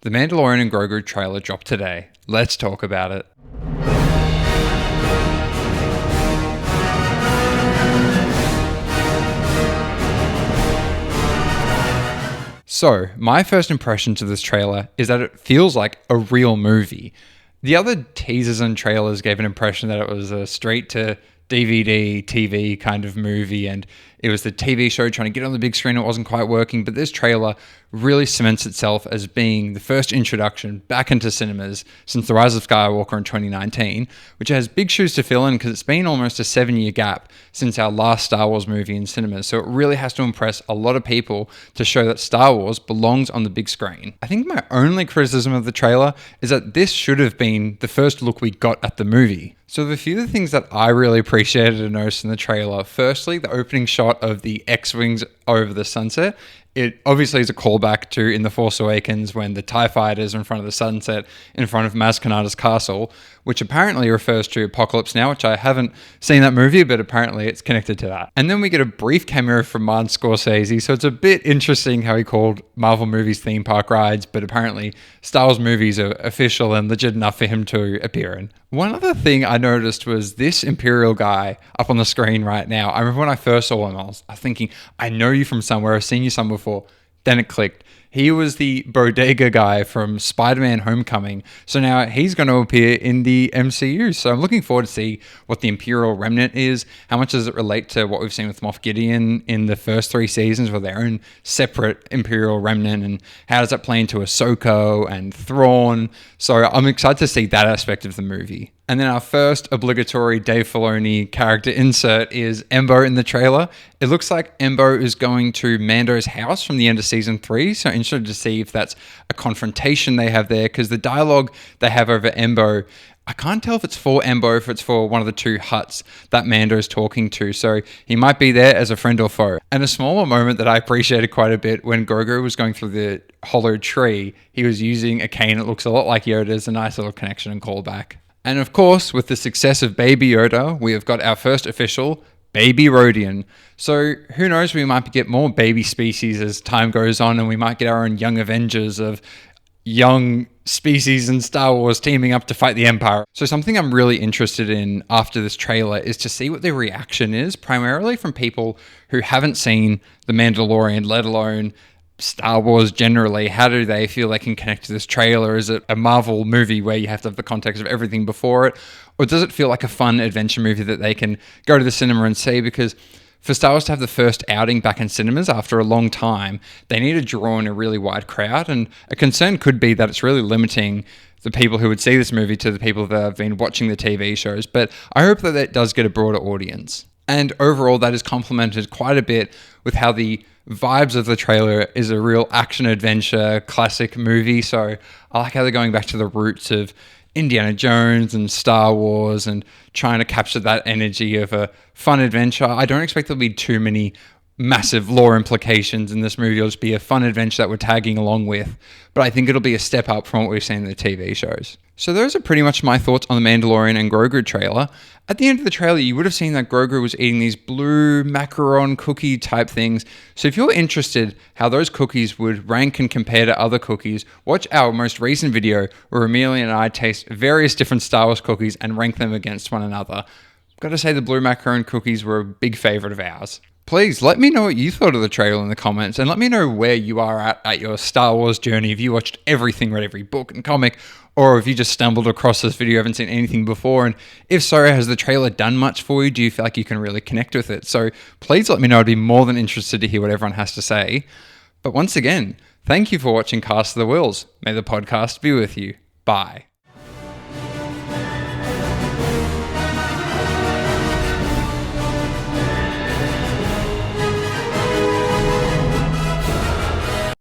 The Mandalorian and Grogu trailer dropped today. Let's talk about it. So, my first impressions of this trailer is that it feels like a real movie. The other teasers and trailers gave an impression that it was a straight to DVD, TV kind of movie, and it was the TV show trying to get on the big screen. It wasn't quite working, but this trailer really cements itself as being the first introduction back into cinemas since The Rise of Skywalker in 2019, which has big shoes to fill in because it's been almost a 7-year gap since our last Star Wars movie in cinemas. So it really has to impress a lot of people to show that Star Wars belongs on the big screen. I think my only criticism of the trailer is that this should have been the first look we got at the movie. So the few of the things that I really appreciated and noticed in the trailer, firstly, the opening shot of the X-Wings over the sunset. It obviously is a callback to in The Force Awakens when the TIE fighters are in front of the sunset in front of Maz Kanata's castle, which apparently refers to Apocalypse Now, which I haven't seen that movie, but apparently it's connected to that. And then we get a brief cameo from Martin Scorsese, so it's a bit interesting how he called Marvel movies theme park rides, but apparently Star Wars movies are official and legit enough for him to appear in. One other thing I noticed was this Imperial guy up on the screen right now. I remember when I first saw him, I was thinking, I know you from somewhere, I've seen you somewhere before. Then it clicked. He was the bodega guy from Spider-Man Homecoming. So now he's going to appear in the MCU. So I'm looking forward to see what the Imperial Remnant is. How much does it relate to what we've seen with Moff Gideon in the first 3 seasons with their own separate Imperial Remnant? And how does that play into Ahsoka and Thrawn? So I'm excited to see that aspect of the movie. And then our first obligatory Dave Filoni character insert is Embo in the trailer. It looks like Embo is going to Mando's house from the end of season 3. So interested to see if that's a confrontation they have there, because the dialogue they have over Embo, I can't tell if it's for Embo or if it's for one of the 2 huts that Mando is talking to. So he might be there as a friend or foe. And a smaller moment that I appreciated quite a bit when Grogu was going through the hollowed tree, he was using a cane that looks a lot like Yoda's, a nice little connection and callback. And of course, with the success of Baby Yoda, we have got our first official Baby Rodian. So who knows, we might get more baby species as time goes on, and we might get our own young Avengers of young species in Star Wars teaming up to fight the Empire. So something I'm really interested in after this trailer is to see what their reaction is, primarily from people who haven't seen The Mandalorian, let alone Star Wars generally. How do they feel they can connect to this trailer? Is it a Marvel movie where you have to have the context of everything before it? Or does it feel like a fun adventure movie that they can go to the cinema and see? Because for Star Wars to have the first outing back in cinemas after a long time, they need to draw in a really wide crowd. And a concern could be that it's really limiting the people who would see this movie to the people that have been watching the TV shows. But I hope that it does get a broader audience. And overall, that is complemented quite a bit with how the vibes of the trailer is a real action-adventure classic movie. So I like how they're going back to the roots of Indiana Jones and Star Wars and trying to capture that energy of a fun adventure. I don't expect there'll be too many massive lore implications in this movie. It'll just be a fun adventure that we're tagging along with. But I think it'll be a step up from what we've seen in the TV shows. So those are pretty much my thoughts on the Mandalorian and Grogu trailer. At the end of the trailer, you would have seen that Grogu was eating these blue macaron cookie type things. So if you're interested how those cookies would rank and compare to other cookies, watch our most recent video where Amelia and I taste various different Star Wars cookies and rank them against one another. I've got to say the blue macaron cookies were a big favorite of ours. Please let me know what you thought of the trailer in the comments, and let me know where you are at your Star Wars journey. If you watched everything, read every book and comic, or if you just stumbled across this video, haven't seen anything before, and if so, has the trailer done much for you? Do you feel like you can really connect with it? So please let me know. I'd be more than interested to hear what everyone has to say. But once again, thank you for watching Cast of the Wills. May the podcast be with you. Bye.